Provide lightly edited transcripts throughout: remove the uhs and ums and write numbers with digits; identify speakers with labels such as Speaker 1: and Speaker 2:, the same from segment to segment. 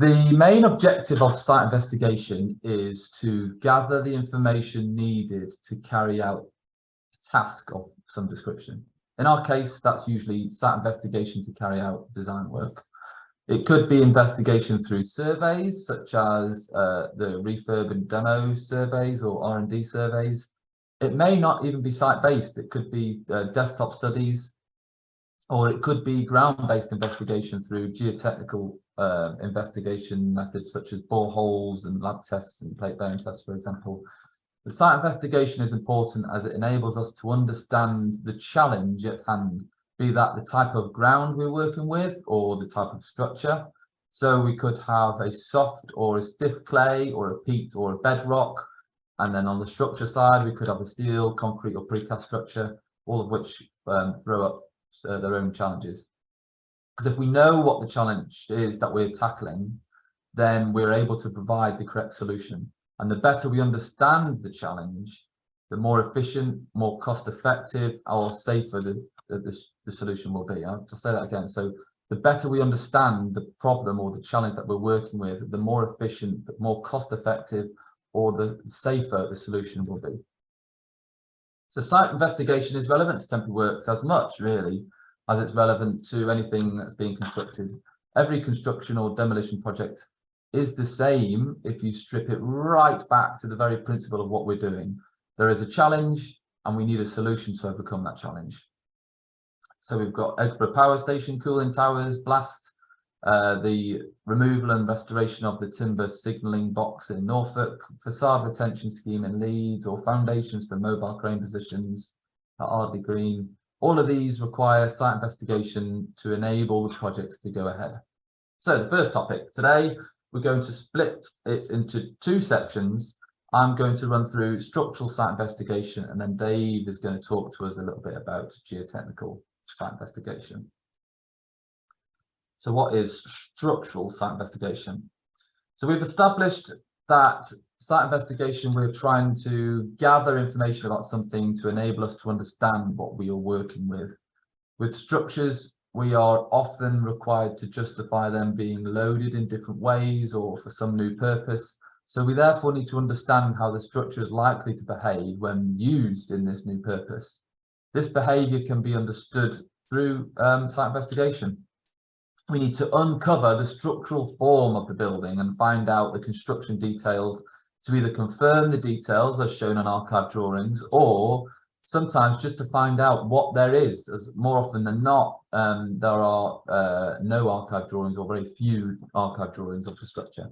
Speaker 1: The main objective of site investigation is to gather the information needed to carry out a task of some description. In our case, that's usually site investigation to carry out design work. It could be investigation through surveys, such as the refurb and demo surveys or R&D surveys. It may not even be site-based. It could be desktop studies, or it could be ground-based investigation through geotechnical investigation methods, such as boreholes and lab tests and plate bearing tests, for example. The site investigation is important as it enables us to understand the challenge at hand, be that the type of ground we're working with or the type of structure. So we could have a soft or a stiff clay or a peat or a bedrock. And then on the structure side, we could have a steel, concrete or precast structure, all of which throw up their own challenges. Because if we know what the challenge is that we're tackling, then we're able to provide the correct solution. And the better we understand the challenge, the more efficient, more cost effective or safer the solution will be. I'll just say that again. So the better we understand the problem or the challenge that we're working with, the more efficient, the more cost effective, or the safer the solution will be. So site investigation is relevant to temporary works as much, really, as it's relevant to anything that's being constructed. Every construction or demolition project is the same if you strip it right back to the very principle of what we're doing. There is a challenge and we need a solution to overcome that challenge. So we've got Edinburgh Power Station cooling towers, blast, the removal and restoration of the timber signalling box in Norfolk, facade retention scheme in Leeds, or foundations for mobile crane positions at Ardley Green. All of these require site investigation to enable the projects to go ahead. So the first topic today, we're going to split it into two sections. I'm going to run through structural site investigation, and then Dave is going to talk to us a little bit about geotechnical site investigation. So what is structural site investigation? So we've established that site investigation, we're trying to gather information about something to enable us to understand what we are working with. With structures, we are often required to justify them being loaded in different ways or for some new purpose. So we therefore need to understand how the structure is likely to behave when used in this new purpose. This behavior can be understood through site investigation. We need to uncover the structural form of the building and find out the construction details to either confirm the details as shown on archive drawings, or sometimes just to find out what there is, as more often than not, there are no archive drawings or very few archive drawings of the structure.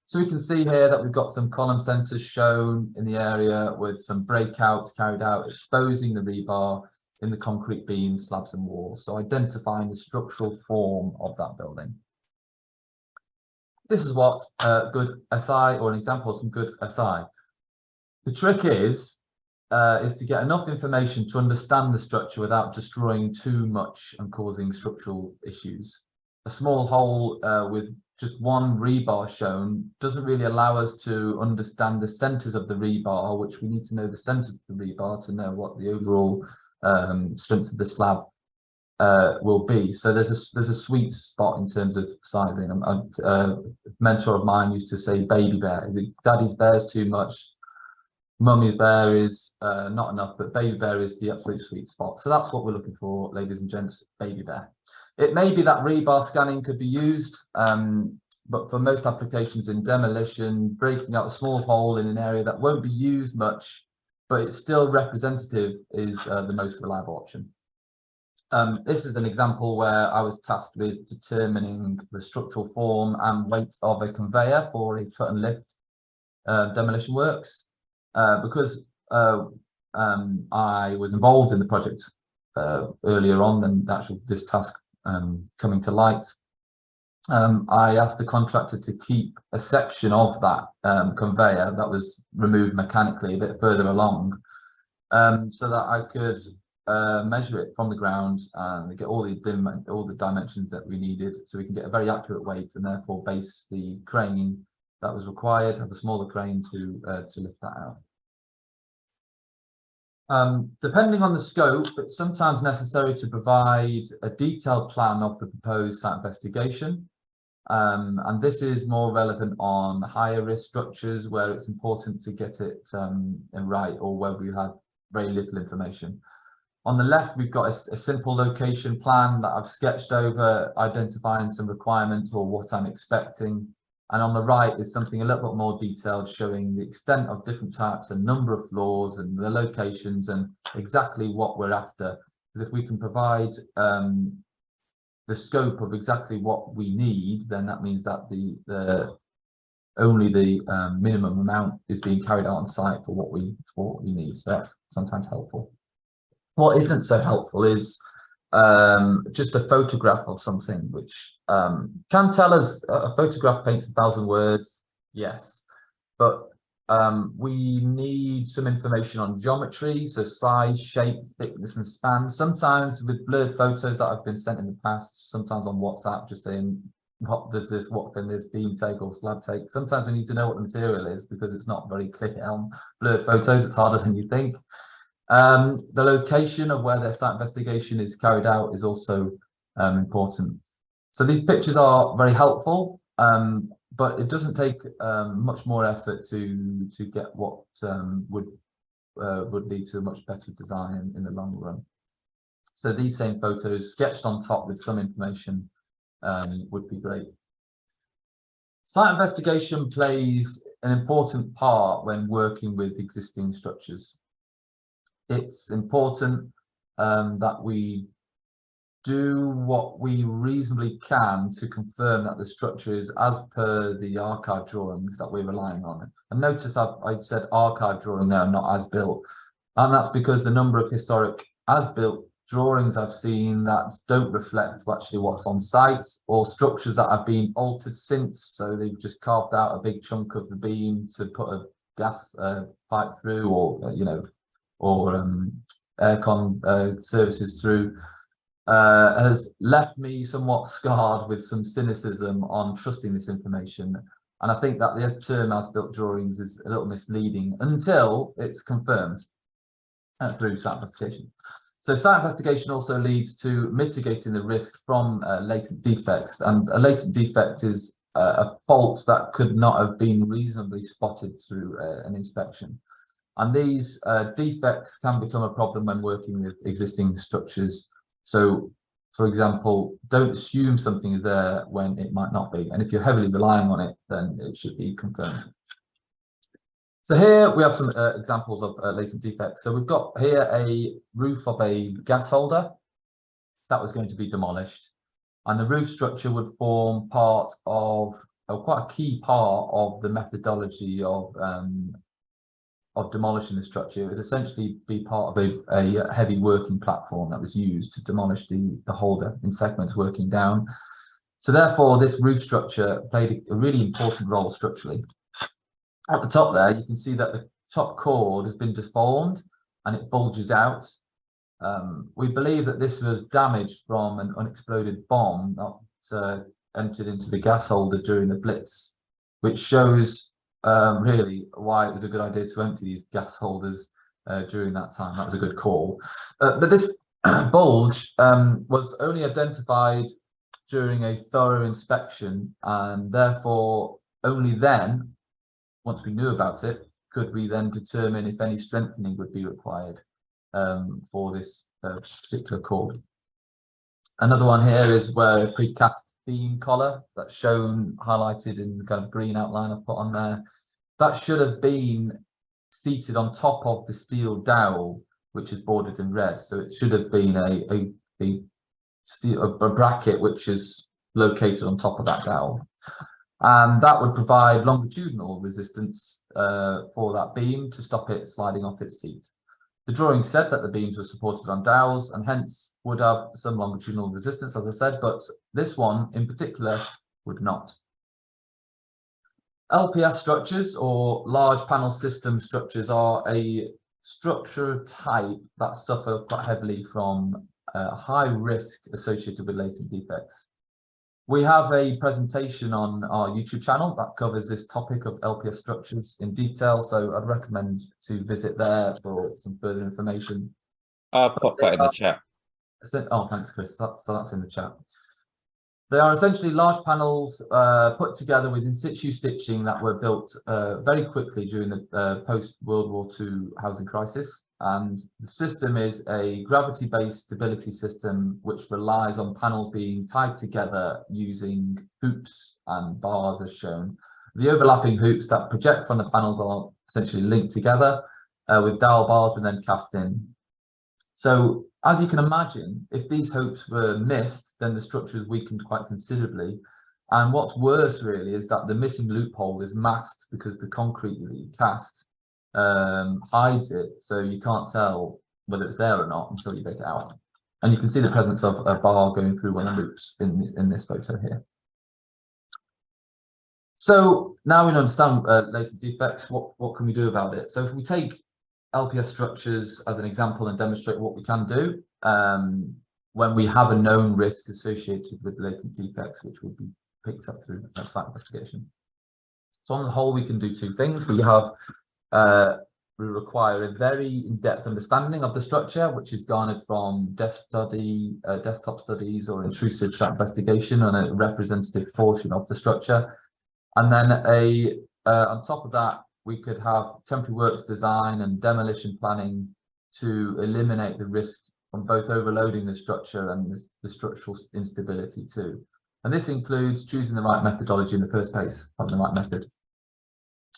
Speaker 1: So we can see here that we've got some column centers shown in the area with some breakouts carried out, exposing the rebar in the concrete beams, slabs and walls. So identifying the structural form of that building. This is what good SI, or an example of some good SI. The trick is to get enough information to understand the structure without destroying too much and causing structural issues. A small hole with just one rebar shown doesn't really allow us to understand the centers of the rebar, which we need to know the centers of the rebar to know what the overall strength of the slab will be. So there's a sweet spot in terms of sizing. A mentor of mine used to say baby bear. Daddy's bear is too much, mummy's bear is not enough, but baby bear is the absolute sweet spot. So that's what we're looking for, ladies and gents, baby bear. It may be that rebar scanning could be used, but for most applications in demolition, breaking out a small hole in an area that won't be used much, but it's still representative, is the most reliable option. This is an example where I was tasked with determining the structural form and weight of a conveyor for a cut and lift demolition works. Because I was involved in the project earlier on than actually this task coming to light, I asked the contractor to keep a section of that conveyor that was removed mechanically a bit further along, so that I could measure it from the ground and get all the dimensions that we needed, so we can get a very accurate weight and therefore base the crane that was required, have a smaller crane to lift that out. Depending on the scope, it's sometimes necessary to provide a detailed plan of the proposed site investigation. And this is more relevant on higher risk structures where it's important to get it right, or where we have very little information. On the left, we've got a simple location plan that I've sketched over, identifying some requirements or what I'm expecting. And on the right is something a little bit more detailed, showing the extent of different types and number of floors and the locations and exactly what we're after. Because if we can provide the scope of exactly what we need, then that means that only the minimum amount is being carried out on site for what we need. So that's sometimes helpful. What isn't so helpful is just a photograph of something, which can tell us a photograph paints 1,000 words, yes, but we need some information on geometry, so size, shape, thickness, and span. Sometimes with blurred photos that I've been sent in the past, sometimes on WhatsApp, just saying, what can this beam take or slab take? Sometimes we need to know what the material is because it's not very clear on blurred photos. It's harder than you think. The location of where their site investigation is carried out is also important. So these pictures are very helpful, but it doesn't take much more effort to get what would lead to a much better design in the long run. So these same photos sketched on top with some information would be great. Site investigation plays an important part when working with existing structures. It's important that we do what we reasonably can to confirm that the structure is as per the archive drawings that we're relying on. And notice I said archive drawing there, not as built. And that's because the number of historic as built drawings I've seen that don't reflect actually what's on site, or structures that have been altered since. So they've just carved out a big chunk of the beam to put a gas pipe through, or aircon services through, has left me somewhat scarred with some cynicism on trusting this information. And I think that the term as-built drawings is a little misleading until it's confirmed through site investigation. So site investigation also leads to mitigating the risk from latent defects. And a latent defect is a fault that could not have been reasonably spotted through an inspection. And these defects can become a problem when working with existing structures. So, for example, don't assume something is there when it might not be. And if you're heavily relying on it, then it should be confirmed. So here we have some examples of latent defects. So we've got here a roof of a gas holder that was going to be demolished. And the roof structure would form part of, quite a key part of the methodology of demolishing the structure. It would essentially be part of a heavy working platform that was used to demolish the holder in segments working down. So therefore, this roof structure played a really important role structurally. At the top there, you can see that the top chord has been deformed and it bulges out. We believe that this was damaged from an unexploded bomb that entered into the gas holder during the Blitz, which shows really why it was a good idea to empty these gas holders during that time. That was a good call. But this bulge was only identified during a thorough inspection, and therefore only then, once we knew about it, could we then determine if any strengthening would be required for this particular chord. Another one here is where a precast beam collar that's shown highlighted in the kind of green outline I've put on there, that should have been seated on top of the steel dowel, which is bordered in red. So it should have been a bracket which is located on top of that dowel, and that would provide longitudinal resistance for that beam to stop it sliding off its seat. The drawing said that the beams were supported on dowels and hence would have some longitudinal resistance, as I said, but this one in particular would not. LPS structures, or large panel system structures, are a structure type that suffer quite heavily from high risk associated with latent defects. We have a presentation on our YouTube channel that covers this topic of LPS structures in detail, so I'd recommend to visit there for some further information.
Speaker 2: I'll pop that in the chat.
Speaker 1: Oh, thanks, Chris. So that's in the chat. They are essentially large panels put together with in situ stitching that were built very quickly during the post-World War II housing crisis. And the system is a gravity-based stability system which relies on panels being tied together using hoops and bars as shown. The overlapping hoops that project from the panels are essentially linked together with dowel bars and then cast in. So as you can imagine, if these hoops were missed, then the structure is weakened quite considerably. And what's worse really is that the missing loophole is masked because the concrete that you cast hides it. So you can't tell whether it's there or not until you take it out. And you can see the presence of a bar going through one of the loops in this photo here. So now we understand latent defects, what can we do about it? So if we take LPS structures as an example and demonstrate what we can do when we have a known risk associated with latent defects, which will be picked up through site investigation. So on the whole, we can do two things. We require a very in-depth understanding of the structure, which is garnered from desktop studies or intrusive site investigation on a representative portion of the structure. And then on top of that, we could have temporary works design and demolition planning to eliminate the risk from both overloading the structure and the structural instability too. And this includes choosing the right methodology in the first place, having the right method.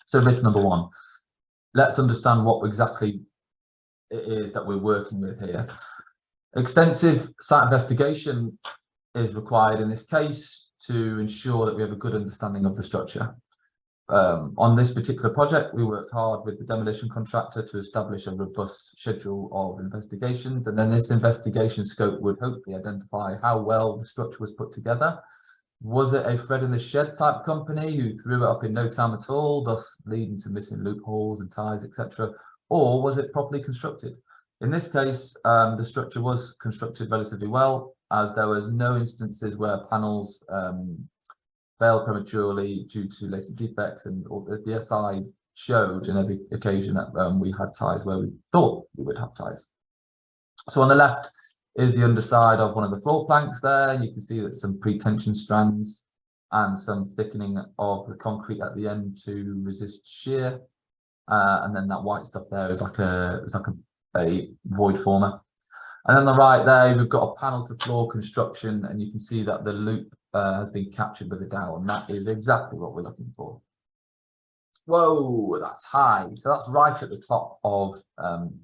Speaker 1: So risk number one, let's understand what exactly it is that we're working with here. Extensive site investigation is required in this case to ensure that we have a good understanding of the structure. On this particular project, we worked hard with the demolition contractor to establish a robust schedule of investigations, and then this investigation scope would hopefully identify how well the structure was put together. Was it a thread in the shed type company who threw it up in no time at all, thus leading to missing loopholes and ties, etc., or was it properly constructed? In this case, the structure was constructed relatively well, as there was no instances where panels failed prematurely due to latent defects, and the SI showed in every occasion that we had ties where we thought we would have ties. So on the left is the underside of one of the floor planks there. You can see that some pre-tension strands and some thickening of the concrete at the end to resist shear. And then that white stuff there is like a void former. And on the right there, we've got a panel to floor construction, and you can see that the loop has been captured with a dowel, and that is exactly what we're looking for. Whoa, that's high. So that's right at the top of,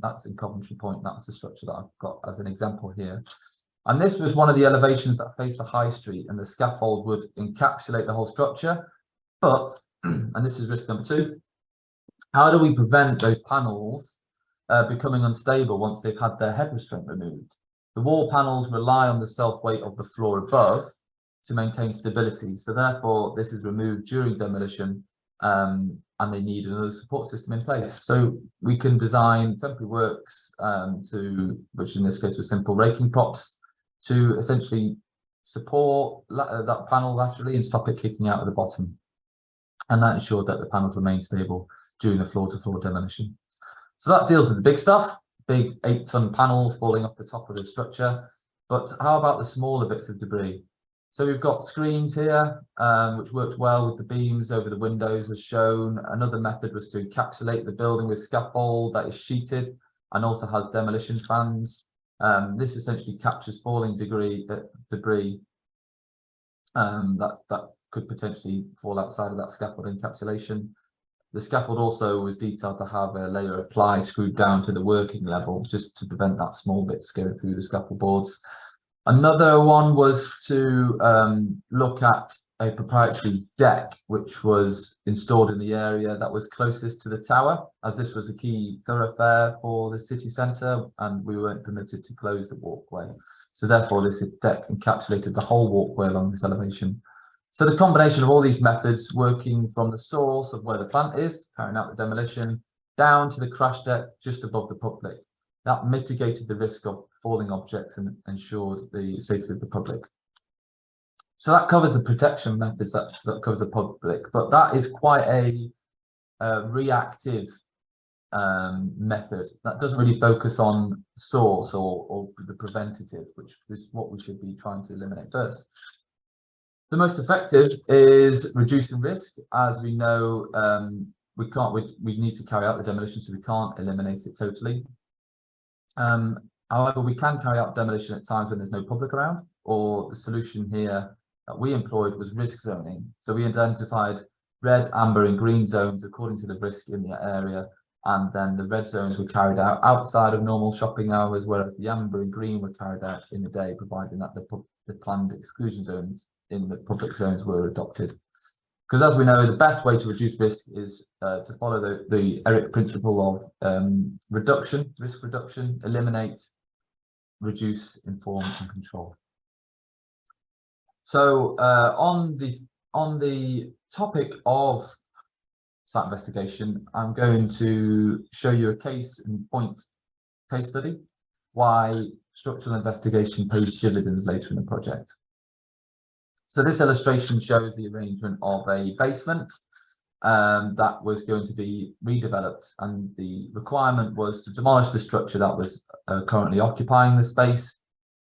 Speaker 1: that's in Coventry Point. That's the structure that I've got as an example here. And this was one of the elevations that faced the high street, and the scaffold would encapsulate the whole structure. But, and this is risk number two, how do we prevent those panels becoming unstable once they've had their head restraint removed? The wall panels rely on the self-weight of the floor above to maintain stability. So therefore, this is removed during demolition, and they need another support system in place. So we can design temporary works which in this case was simple raking props, to essentially support that panel laterally and stop it kicking out at the bottom. And that ensured that the panels remain stable during the floor-to-floor demolition. So that deals with the big stuff, big 8-ton panels falling off the top of the structure. But how about the smaller bits of debris? So we've got screens here, which worked well with the beams over the windows as shown. Another method was to encapsulate the building with scaffold that is sheeted and also has demolition fans. This essentially captures falling debris that could potentially fall outside of that scaffold encapsulation. The scaffold also was detailed to have a layer of ply screwed down to the working level, just to prevent that small bits going through the scaffold boards. Another one was to look at a proprietary deck, which was installed in the area that was closest to the tower, as this was a key thoroughfare for the city centre, and we weren't permitted to close the walkway. So therefore, this deck encapsulated the whole walkway along this elevation. So the combination of all these methods, working from the source of where the plant is, carrying out the demolition, down to the crash deck just above the public, that mitigated the risk of falling objects and ensured the safety of the public. So that covers the protection methods, that covers the public, but that is quite a reactive method that doesn't really focus on source or the preventative, which is what we should be trying to eliminate first. The most effective is reducing risk. As we know, we need to carry out the demolition, so we can't eliminate it totally. However, we can carry out demolition at times when there's no public around, or the solution here that we employed was risk zoning. So we identified red, amber and green zones according to the risk in the area, and then the red zones were carried out outside of normal shopping hours, whereas the amber and green were carried out in the day, providing that the planned exclusion zones in the public zones were adopted. Because as we know, the best way to reduce risk is to follow the ERIC principle of risk reduction, eliminate, reduce, inform and control. So on the topic of site investigation, I'm going to show you a case study why structural investigation pays dividends later in the project. So this illustration shows the arrangement of a basement that was going to be redeveloped, and the requirement was to demolish the structure that was currently occupying the space,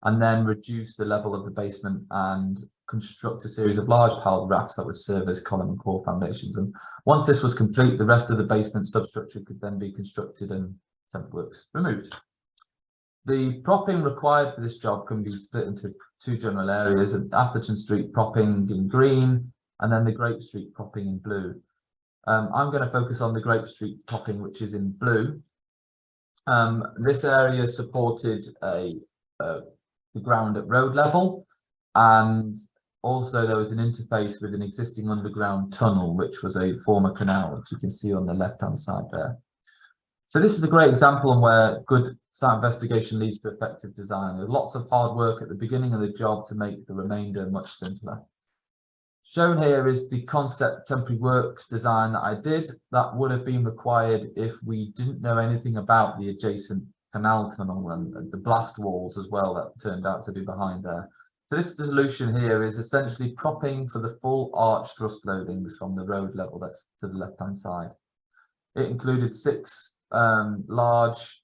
Speaker 1: and then reduce the level of the basement and construct a series of large piled rafts that would serve as column and core foundations. And once this was complete, the rest of the basement substructure could then be constructed and temporary works removed. The propping required for this job can be split into two general areas: Atherton Street propping in green, and then the Grape Street propping in blue. I'm going to focus on the Grape Street propping, which is in blue. This area supported the ground at road level, and also there was an interface with an existing underground tunnel, which was a former canal, which you can see on the left-hand side there. So this is a great example on where good site investigation leads to effective design. There's lots of hard work at the beginning of the job to make the remainder much simpler. Shown here is the concept temporary works design that I did. That would have been required if we didn't know anything about the adjacent canal tunnel and the blast walls as well that turned out to be behind there. So this solution here is essentially propping for the full arch thrust loadings from the road level that's to the left-hand side. It included 6 large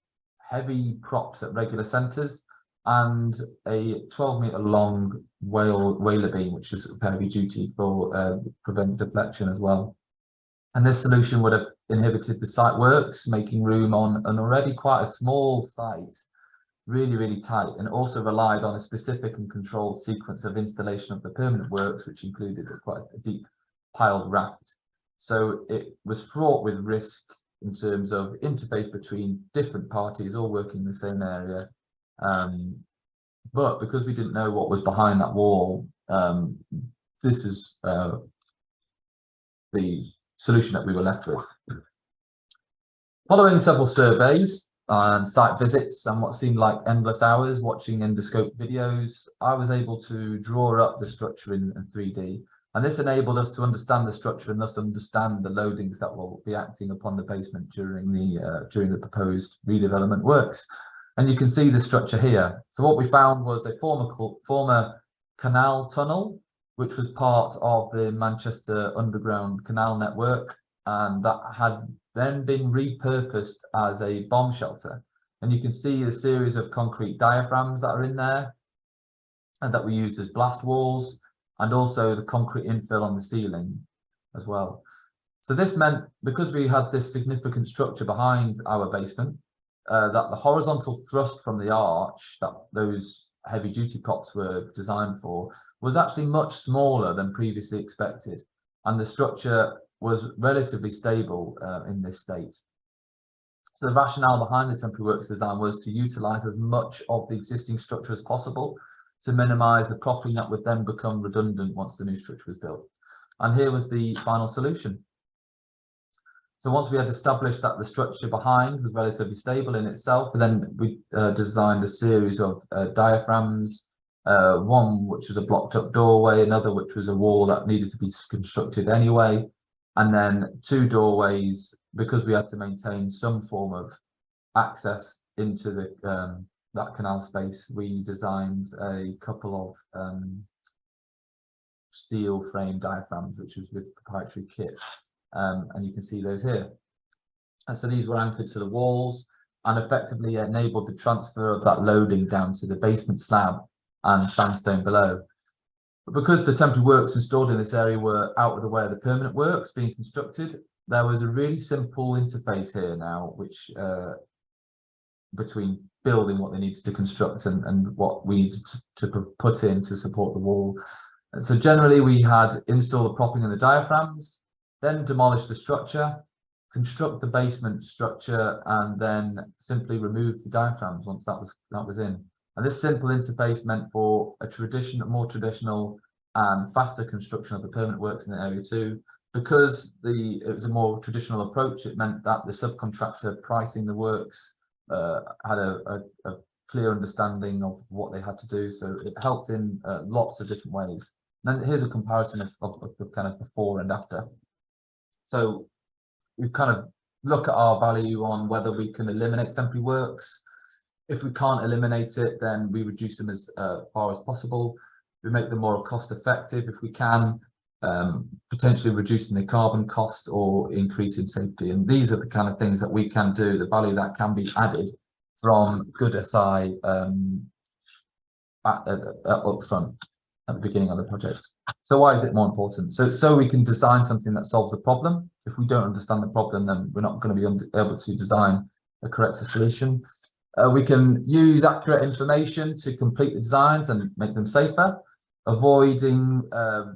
Speaker 1: heavy props at regular centres and a 12-metre long whaler beam, which is heavy duty for prevent deflection as well. And this solution would have inhibited the site works, making room on an already quite a small site really tight, and also relied on a specific and controlled sequence of installation of the permanent works, which included quite a deep piled raft. So it was fraught with risk in terms of interface between different parties all working in the same area. But because we didn't know what was behind that wall, this is the solution that we were left with. Following several surveys and site visits and what seemed like endless hours watching endoscope videos, I was able to draw up the structure in 3D. And this enabled us to understand the structure and thus understand the loadings that will be acting upon the basement during the proposed redevelopment works. And you can see the structure here. So what we found was a former canal tunnel, which was part of the Manchester Underground Canal network, and that had then been repurposed as a bomb shelter. And you can see a series of concrete diaphragms that are in there and that we used as blast walls, and also the concrete infill on the ceiling as well. So this meant, because we had this significant structure behind our basement, that the horizontal thrust from the arch that those heavy duty props were designed for was actually much smaller than previously expected, and the structure was relatively stable in this state. So the rationale behind the temporary works design was to utilize as much of the existing structure as possible to minimize the propping that would then become redundant once the new structure was built. And here was the final solution. So once we had established that the structure behind was relatively stable in itself, then we designed a series of diaphragms, one which was a blocked up doorway, another which was a wall that needed to be constructed anyway, and then 2 doorways, because we had to maintain some form of access into the that canal space. We designed a couple of steel frame diaphragms, which was with proprietary kit, and you can see those here. And so these were anchored to the walls and effectively enabled the transfer of that loading down to the basement slab and sandstone below. But because the temporary works installed in this area were out of the way of the permanent works being constructed, there was a really simple interface here now, which between building what they needed to construct and what we needed to put in to support the wall. And so generally we had install the propping and the diaphragms, then demolish the structure, construct the basement structure, and then simply remove the diaphragms once that was in. And this simple interface meant for a more traditional and faster construction of the permanent works in the area too. Because it was a more traditional approach, it meant that the subcontractor pricing the works had a clear understanding of what they had to do. So it helped in lots of different ways. And here's a comparison of the kind of before and after. So we kind of look at our value on whether we can eliminate temporary works. If we can't eliminate it, then we reduce them as far as possible. We make them more cost effective if we can, potentially reducing the carbon cost or increasing safety. And these are the kind of things that we can do, the value that can be added from good SI up front at the beginning of the project. So why is it more important? So we can design something that solves the problem. If we don't understand the problem, then we're not going to be able to design a correct solution. We can use accurate information to complete the designs and make them safer, avoiding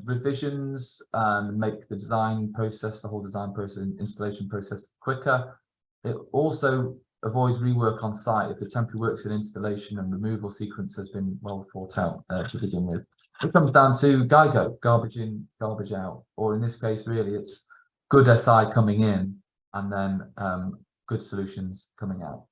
Speaker 1: revisions and make the design process, the whole design process, installation process quicker. It also avoids rework on site if the temporary works and installation and removal sequence has been well thought out to begin with. It comes down to GIGO, garbage in, garbage out, or in this case, really, it's good SI coming in and then good solutions coming out.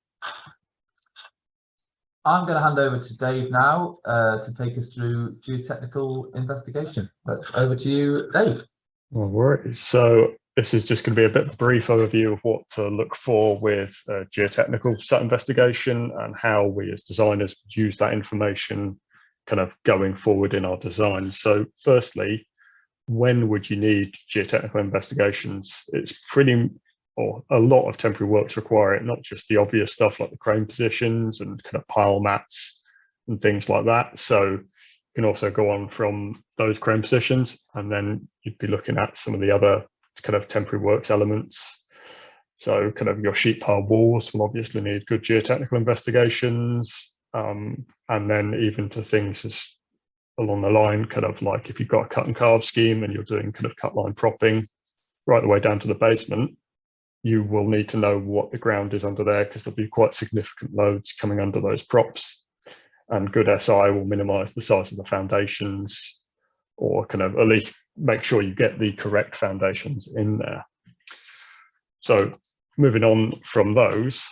Speaker 1: I'm going to hand over to Dave now to take us through geotechnical investigation. But over to you, Dave.
Speaker 2: No worries. So this is just going to be a bit of a brief overview of what to look for with geotechnical site investigation and how we as designers use that information kind of going forward in our designs. So firstly, when would you need geotechnical investigations? It's a lot of temporary works require it, not just the obvious stuff like the crane positions and kind of pile mats and things like that. So you can also go on from those crane positions, and then you'd be looking at some of the other kind of temporary works elements. So kind of your sheet pile walls will obviously need good geotechnical investigations, and then even to things as along the line, kind of like if you've got a cut and carve scheme and you're doing kind of cut line propping right the way down to the basement, you will need to know what the ground is under there, because there'll be quite significant loads coming under those props, and good SI will minimize the size of the foundations, or kind of at least make sure you get the correct foundations in there. So moving on from those,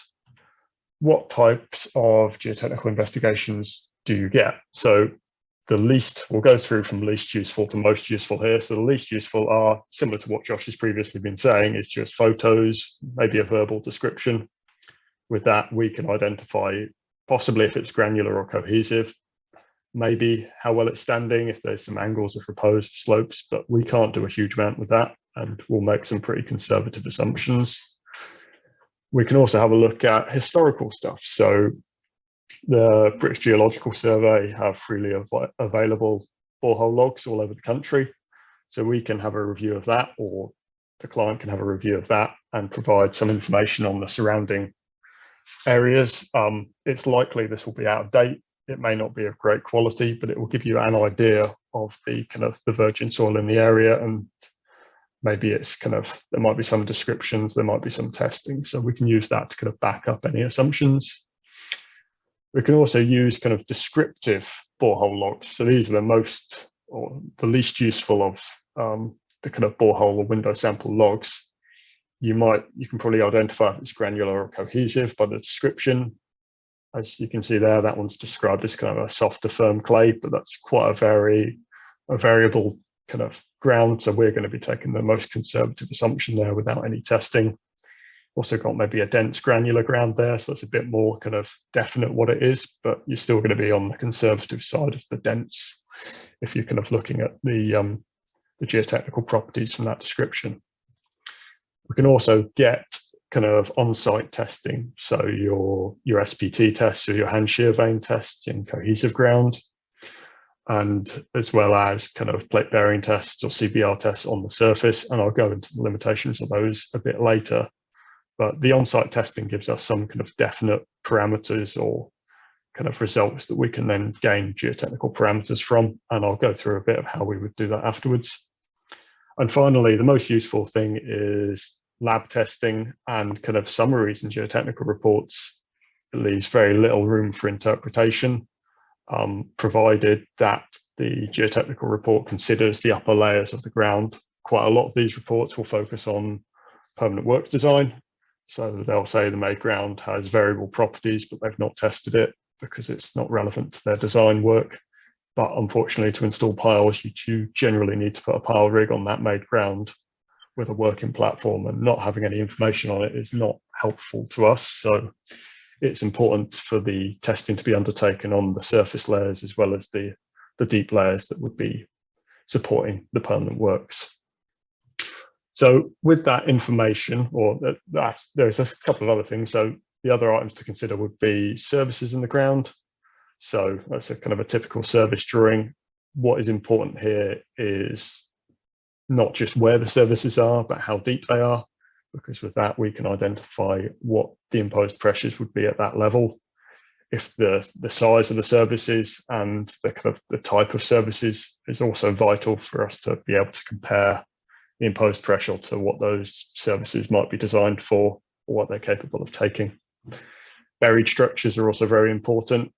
Speaker 2: what types of geotechnical investigations do you get? So the least, we'll go through from least useful to most useful here. So the least useful are similar to what Josh has previously been saying, is just photos, maybe a verbal description. With that, we can identify possibly if it's granular or cohesive, maybe how well it's standing, if there's some angles of proposed slopes, but we can't do a huge amount with that, and we'll make some pretty conservative assumptions. We can also have a look at historical stuff. So the British Geological Survey have freely available borehole logs all over the country. So we can have a review of that, or the client can have a review of that and provide some information on the surrounding areas. It's likely this will be out of date. It may not be of great quality, but it will give you an idea of the kind of the virgin soil in the area, and maybe it's kind of, there might be some descriptions, there might be some testing. So we can use that to kind of back up any assumptions. We can also use kind of descriptive borehole logs. So these are the most, or the least useful of the kind of borehole or window sample logs. You can probably identify if it's granular or cohesive by the description. As you can see there, that one's described as kind of a softer firm clay, but that's quite a variable kind of ground. So we're going to be taking the most conservative assumption there without any testing. Also got maybe a dense granular ground there, so that's a bit more kind of definite what it is, but you're still going to be on the conservative side of the dense if you're kind of looking at the geotechnical properties from that description. We can also get kind of on-site testing, so your SPT tests or your hand shear vein tests in cohesive ground. and as well as kind of plate bearing tests or CBR tests on the surface. And I'll go into the limitations of those a bit later. But the on-site testing gives us some kind of definite parameters or kind of results that we can then gain geotechnical parameters from. And I'll go through a bit of how we would do that afterwards. And finally, the most useful thing is lab testing and kind of summaries in geotechnical reports. It leaves very little room for interpretation, provided that the geotechnical report considers the upper layers of the ground. Quite a lot of these reports will focus on permanent works design. So they'll say the made ground has variable properties, but they've not tested it because it's not relevant to their design work. But unfortunately, to install piles, you generally need to put a pile rig on that made ground with a working platform, and not having any information on it is not helpful to us. So it's important for the testing to be undertaken on the surface layers as well as the deep layers that would be supporting the permanent works. So with that information, or there's a couple of other things. So the other items to consider would be services in the ground. So that's a kind of a typical service drawing. What is important here is not just where the services are, but how deep they are, because with that we can identify what the imposed pressures would be at that level. If the size of the services and the kind of the type of services is also vital for us to be able to compare the imposed pressure to what those services might be designed for or what they're capable of taking. Buried structures are also very important.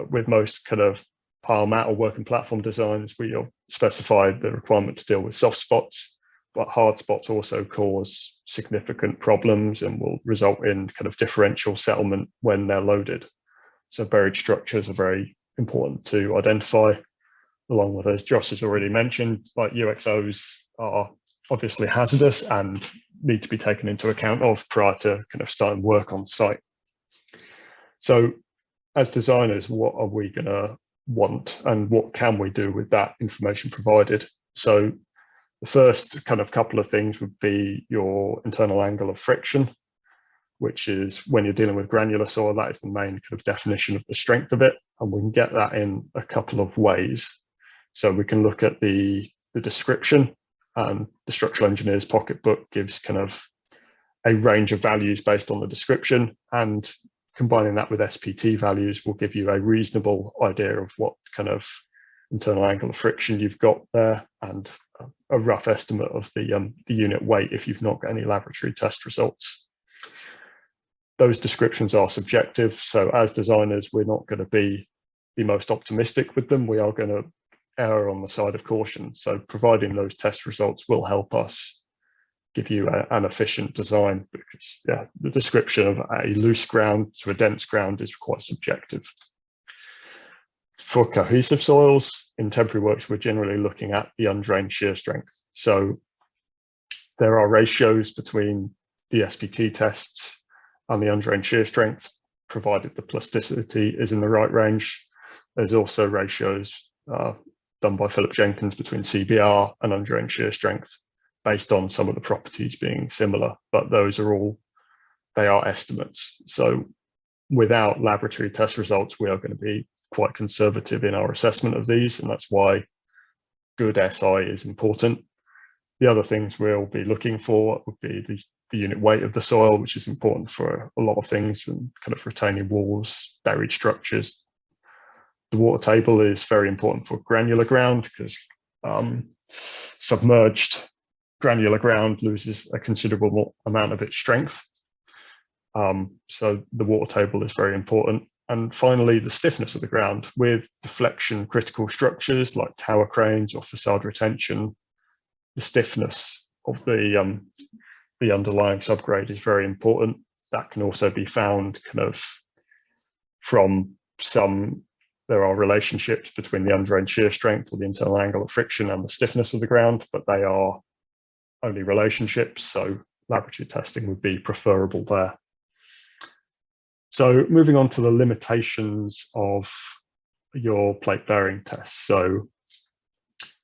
Speaker 2: With most kind of pile mat or working platform designs, we'll specify the requirement to deal with soft spots, but hard spots also cause significant problems and will result in kind of differential settlement when they're loaded. So buried structures are very important to identify, along with, as Josh has already mentioned, like UXOs are obviously hazardous and need to be taken into account of prior to kind of starting work on site. So as designers, what are we going to want and what can we do with that information provided? So the first kind of couple of things would be your internal angle of friction, which is when you're dealing with granular soil, that is the main kind of definition of the strength of it. And we can get that in a couple of ways. So we can look at the description, and the structural engineer's pocketbook gives kind of a range of values based on the description, and combining that with SPT values will give you a reasonable idea of what kind of internal angle of friction you've got there, and a rough estimate of the unit weight if you've not got any laboratory test results. Those descriptions are subjective, so as designers, we're not going to be the most optimistic with them. We are going to err on the side of caution. So providing those test results will help us give you an efficient design, because the description of a loose ground to a dense ground is quite subjective. For cohesive soils, in temporary works, we're generally looking at the undrained shear strength. So there are ratios between the SPT tests and the undrained shear strength, provided the plasticity is in the right range. There's also ratios done by Philip Jenkins between CBR and undrained shear strength, based on some of the properties being similar, but those are all, they are estimates. So without laboratory test results, we are going to be quite conservative in our assessment of these, and that's why good SI is important. The other things we'll be looking for would be the unit weight of the soil, which is important for a lot of things, from kind of retaining walls, buried structures. The water table is very important for granular ground, because submerged granular ground loses a considerable amount of its strength. So the water table is very important. And finally, the stiffness of the ground. With deflection critical structures like tower cranes or facade retention, the stiffness of the underlying subgrade is very important. That can also be found kind of from there are relationships between the undrained shear strength or the internal angle of friction and the stiffness of the ground, but they are only relationships, so laboratory testing would be preferable there. So moving on to the limitations of your plate bearing tests. So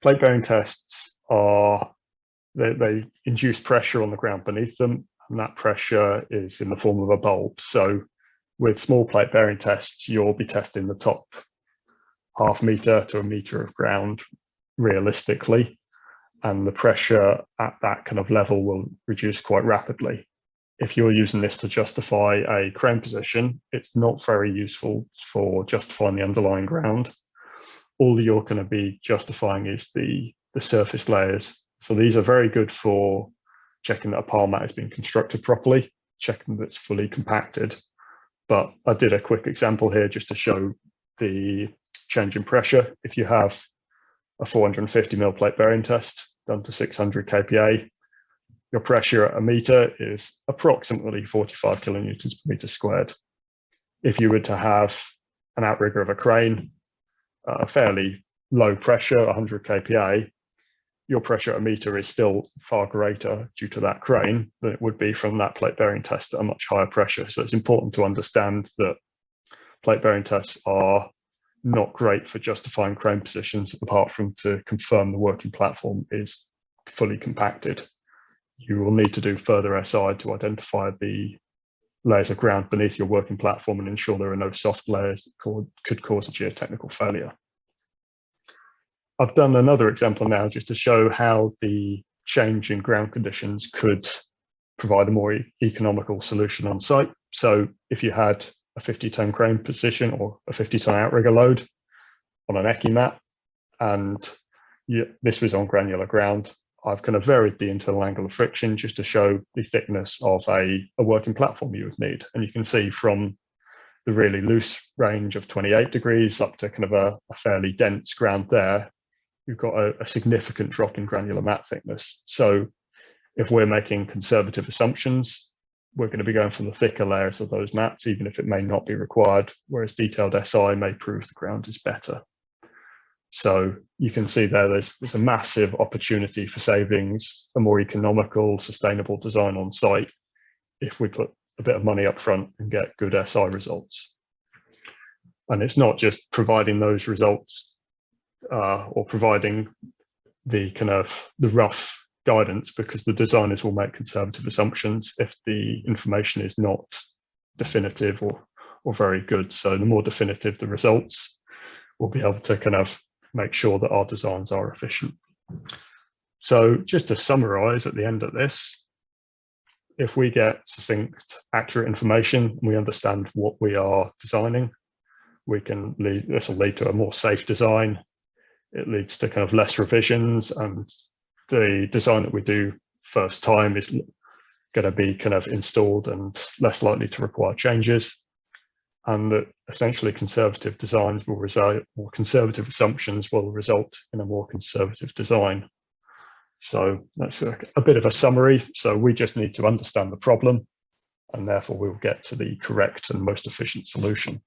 Speaker 2: plate bearing tests are, they induce pressure on the ground beneath them, and that pressure is in the form of a bulb. So with small plate bearing tests, you'll be testing the top half meter to a meter of ground realistically, and the pressure at that kind of level will reduce quite rapidly. If you're using this to justify a crane position, it's not very useful for justifying the underlying ground. All you're going to be justifying is the surface layers. So these are very good for checking that a pile mat has been constructed properly, checking that it's fully compacted. But I did a quick example here just to show the change in pressure. If you have a 450 mil plate bearing test done to 600 kPa, your pressure at a meter is approximately 45 kilonewtons per meter squared. If you were to have an outrigger of a crane, a fairly low pressure, 100 kPa, your pressure at a meter is still far greater due to that crane than it would be from that plate bearing test at a much higher pressure. So it's important to understand that plate bearing tests are not great for justifying crane positions, apart from to confirm the working platform is fully compacted. You will need to do further SI to identify the layers of ground beneath your working platform and ensure there are no soft layers that could cause a geotechnical failure. I've done another example now just to show how the change in ground conditions could provide a more economical solution on site. So if you had a 50-ton crane position or a 50-ton outrigger load on an ECI mat, and this was on granular ground, I've kind of varied the internal angle of friction just to show the thickness of a working platform you would need. And you can see from the really loose range of 28 degrees up to kind of a fairly dense ground there, you've got a significant drop in granular mat thickness. So if we're making conservative assumptions, we're going to be going for the thicker layers of those mats, even if it may not be required, whereas detailed SI may prove the ground is better. So you can see there's a massive opportunity for savings, a more economical, sustainable design on site if we put a bit of money up front and get good SI results. And it's not just providing those results or providing the kind of the rough guidance, because the designers will make conservative assumptions if the information is not definitive or very good. So the more definitive the results, we'll be able to kind of make sure that our designs are efficient. So just to summarize at the end of this, if we get succinct, accurate information, and we understand what we are designing, this will lead to a more safe design. It leads to kind of less revisions, and the design that we do first time is going to be kind of installed and less likely to require changes. And that essentially conservative designs will result, or conservative assumptions will result in a more conservative design. So that's a bit of a summary. So we just need to understand the problem, and therefore we'll get to the correct and most efficient solution.